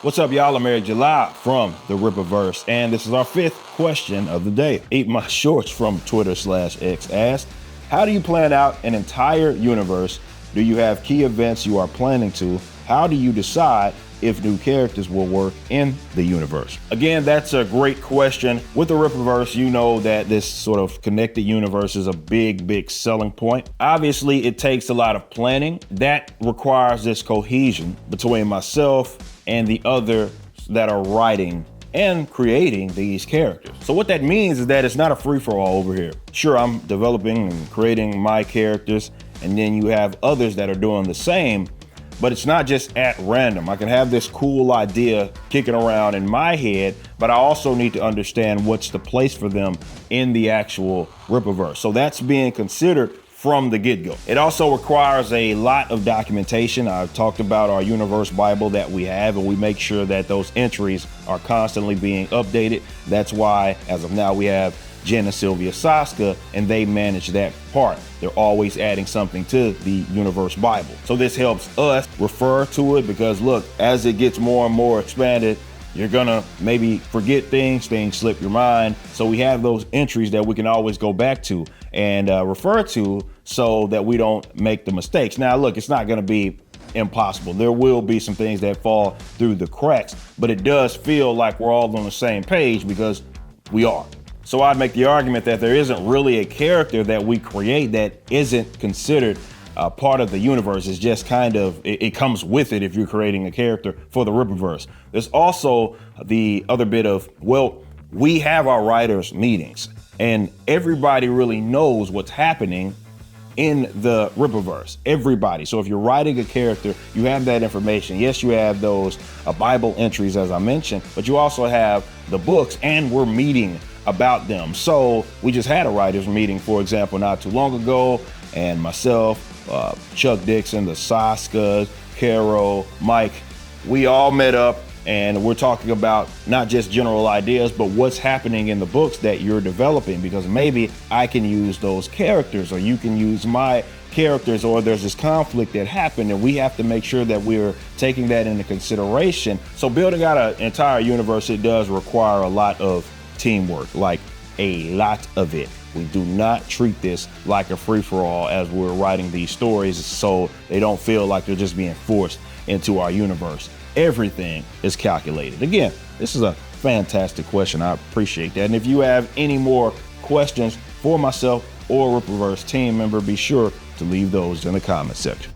What's up, y'all? I'm Eric July from the Rippaverse, and this is our fifth question of the day. Eat My Shorts from Twitter/X asked, how do you plan out an entire universe? Do you have key events you are planning to? How do you decide if new characters will work in the universe? Again, that's a great question. With the Rippaverse, you know that this sort of connected universe is a big selling point. Obviously, it takes a lot of planning. That requires this cohesion between myself and the others that are writing and creating these characters. So what that means is that it's not a free-for-all over here. Sure, I'm developing and creating my characters, and then you have others that are doing the same, but it's not just at random. I can have this cool idea kicking around in my head, but I also need to understand what's the place for them in the actual Rippaverse. So that's being considered from the get-go. It also requires a lot of documentation. I've talked about our universe Bible that we have, and we make sure that those entries are constantly being updated. That's why, as of now, we have Jen and Sylvia Saska, and they manage that part. They're always adding something to the universe Bible. So this helps us refer to it because, look, as it gets more and more expanded, you're gonna maybe forget things slip your mind. So we have those entries that we can always go back to and refer to so that we don't make the mistakes. Now, look, it's not gonna be impossible. There will be some things that fall through the cracks, but it does feel like we're all on the same page because we are. So I'd make the argument that there isn't really a character that we create that isn't considered part of the universe. It's just kind of, it comes with it if you're creating a character for the Rippaverse. There's also the other bit of, well, we have our writers' meetings and everybody really knows what's happening in the Rippaverse, everybody. So if you're writing a character, you have that information. Yes, you have those Bible entries, as I mentioned, but you also have the books, and we're meeting about them. So we just had a writers meeting, for example, not too long ago, and myself, Chuck Dixon, the Saskas, Carol, Mike, we all met up and we're talking about not just general ideas, but what's happening in the books that you're developing, because maybe I can use those characters or you can use my characters, or there's this conflict that happened and we have to make sure that we're taking that into consideration. So building out an entire universe, it does require a lot of teamwork, like a lot of it. We do not treat this like a free-for-all as we're writing these stories, so they don't feel like they're just being forced into our universe. Everything is calculated. Again, this is a fantastic question. I appreciate that. And if you have any more questions for myself or Rippaverse team member, be sure to leave those in the comment section.